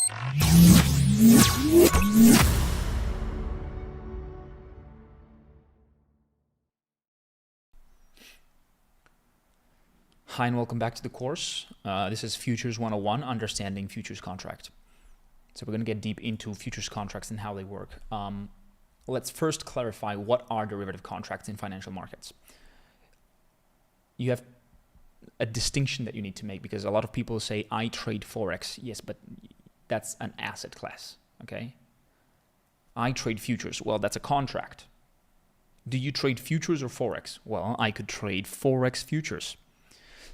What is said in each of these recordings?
Hi and welcome back to the course. This is Futures 101, Understanding Futures Contract. So we're going to get deep into futures contracts and how they work. Let's first clarify what are derivative contracts in financial markets. You have a distinction that you need to make because a lot of people say, I trade Forex. Yes, but that's an asset class, okay? I trade futures. Well, that's a contract. Do you trade futures or Forex? Well, I could trade Forex futures.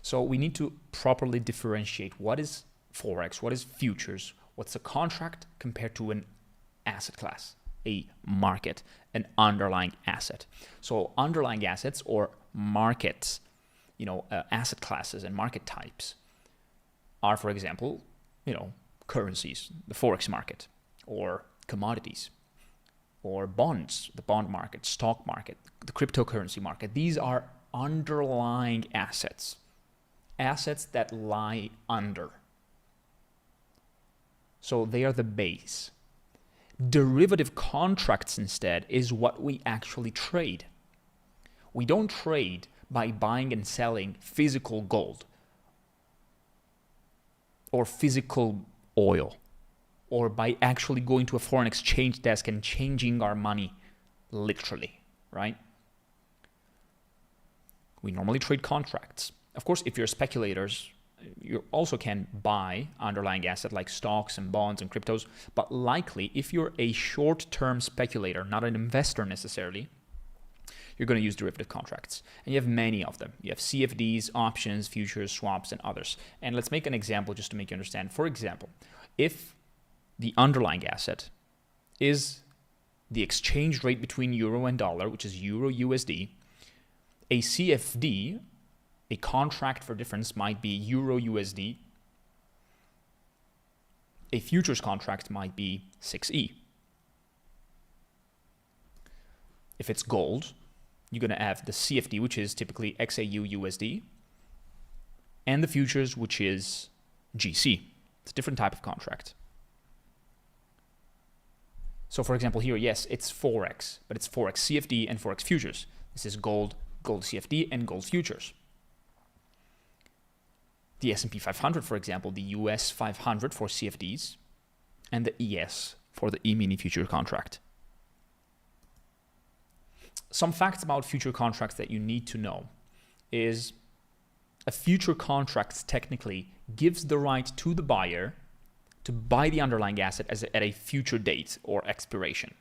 So we need to properly differentiate what is Forex, what is futures, what's a contract compared to an asset class, a market, an underlying asset. So underlying assets or markets, asset classes and market types are, for example, currencies, the Forex market, or commodities, or bonds, the bond market, stock market, the cryptocurrency market. These are underlying assets. Assets that lie under. So they are the base. Derivative contracts instead is what we actually trade. We don't trade by buying and selling physical gold or physical oil or by actually going to a foreign exchange desk and changing our money literally, right? We normally trade contracts. Of course, if you're speculators, you also can buy underlying assets like stocks and bonds and cryptos. But likely, if you're a short-term speculator, not an investor necessarily, you're going to use derivative contracts. And you have many of them. You have CFDs, options, futures, swaps, and others. And let's make an example just to make you understand. For example, if the underlying asset is the exchange rate between euro and dollar, which is euro USD, a CFD, a contract for difference, might be euro USD. A futures contract might be 6E. If it's gold, you're going to have the CFD, which is typically XAU USD, and the futures, which is GC. It's a different type of contract. So for example here, yes, it's Forex, but it's Forex CFD and Forex futures. This is gold, gold CFD, and gold futures. The S&P 500, for example, the US 500 for CFDs, and the ES for the E-mini future contract. Some facts about future contracts that you need to know is a future contract technically gives the right to the buyer to buy the underlying asset at a future date or expiration.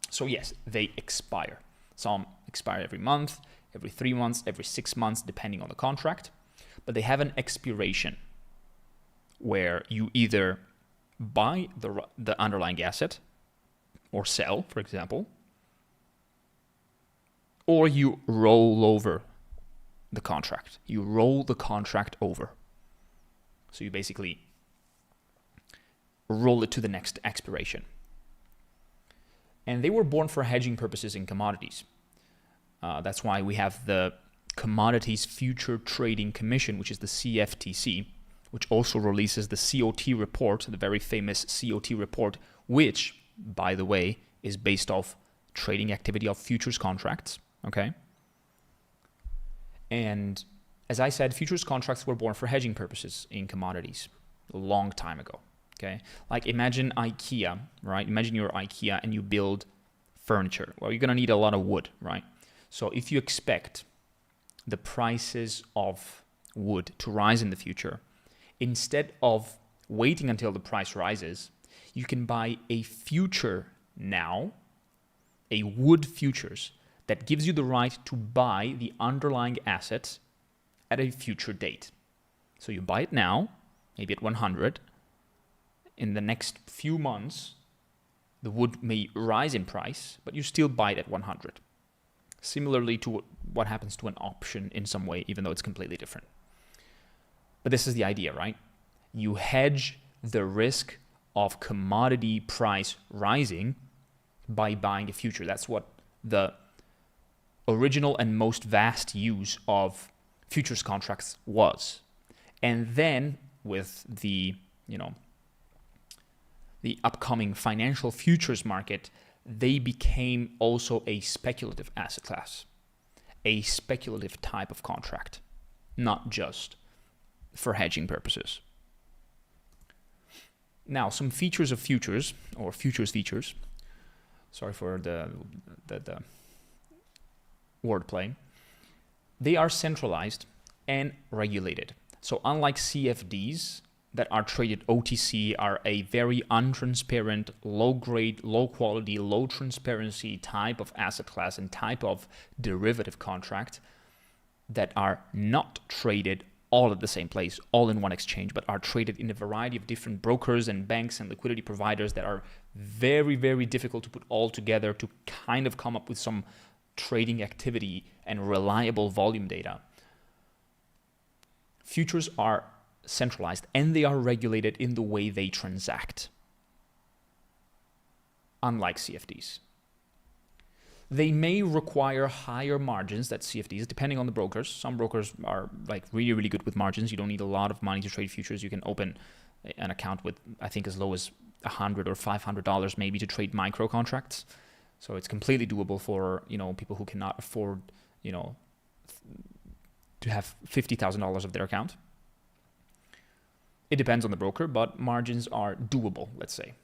So yes, they expire. Some expire every month, every 3 months, every 6 months, depending on the contract. But they have an expiration where you either buy the underlying asset or sell, for example, or you roll over the contract. You roll the contract over. So you basically roll it to the next expiration. And they were born for hedging purposes in commodities. That's why we have the Commodities Future Trading Commission, which is the CFTC, which also releases the COT report, the very famous COT report, which, by the way, is based off trading activity of futures contracts, okay? And as I said, futures contracts were born for hedging purposes in commodities a long time ago, okay? Like imagine IKEA, right? Imagine you're IKEA and you build furniture. Well, you're gonna need a lot of wood, right? So if you expect the prices of wood to rise in the future, instead of waiting until the price rises, you can buy a future now, a wood futures, that gives you the right to buy the underlying asset at a future date. So you buy it now, maybe at 100. In the next few months, the wood may rise in price, but you still buy it at 100. Similarly to what happens to an option in some way, even though it's completely different. But this is the idea, right? You hedge the risk of commodity price rising by buying a future. That's what the original and most vast use of futures contracts was. And then with the, the upcoming financial futures market, they became also a speculative asset class, a speculative type of contract, not just for hedging purposes. Now, some features of futures, or futures features. Sorry for the wordplay. They are centralized and regulated. So unlike CFDs that are traded OTC, are a very untransparent, low grade, low quality, low transparency type of asset class and type of derivative contract that are not traded all at the same place, all in one exchange, but are traded in a variety of different brokers and banks and liquidity providers that are very, very difficult to put all together to kind of come up with some trading activity and reliable volume data. Futures are centralized and they are regulated in the way they transact, unlike CFDs. They may require higher margins than CFDs, depending on the brokers. Some brokers are like really, really good with margins. You don't need a lot of money to trade futures. You can open an account with, I think, as low as $100 or $500 maybe to trade micro contracts. So it's completely doable for, people who cannot afford, to have $50,000 of their account. It depends on the broker, but margins are doable, let's say.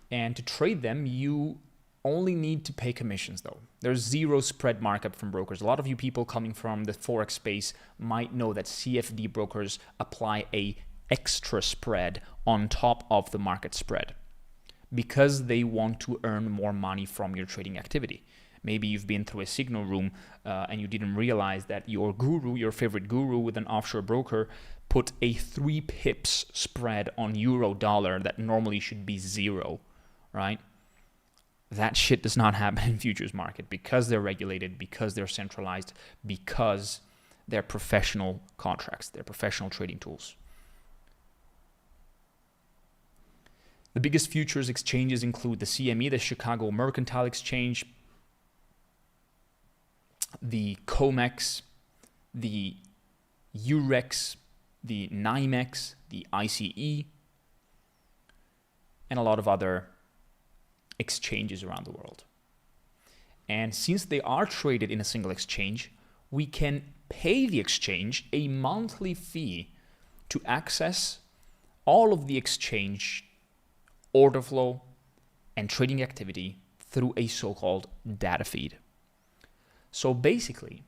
And to trade them, you only need to pay commissions though. There's zero spread markup from brokers. A lot of you people coming from the Forex space might know that CFD brokers apply a extra spread on top of the market spread because they want to earn more money from your trading activity. Maybe you've been through a signal room and you didn't realize that your favorite guru with an offshore broker, put a 3 pips spread on euro dollar that normally should be 0, right? That shit does not happen in futures market because they're regulated, because they're centralized, because they're professional contracts, they're professional trading tools. The biggest futures exchanges include the CME, the Chicago Mercantile Exchange, the COMEX, the Eurex, the NYMEX, the ICE, and a lot of other exchanges around the world. And since they are traded in a single exchange, we can pay the exchange a monthly fee to access all of the exchange order flow and trading activity through a so-called data feed. So basically,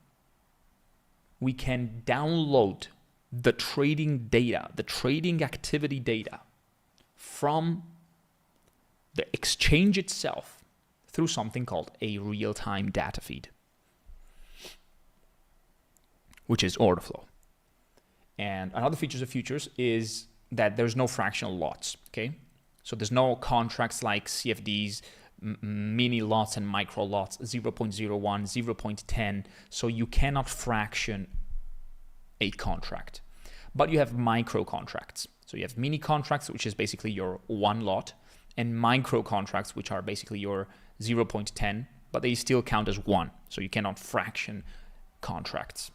we can download the trading data, the trading activity data from the exchange itself through something called a real-time data feed, which is order flow. And another feature of futures is that there's no fractional lots, okay? So there's no contracts like CFDs, mini lots and micro lots, 0.01, 0.10. So you cannot fraction a contract. But you have micro contracts. So you have mini contracts, which is basically your one lot, and micro contracts, which are basically your 0.10, but they still count as one. So you cannot fraction contracts.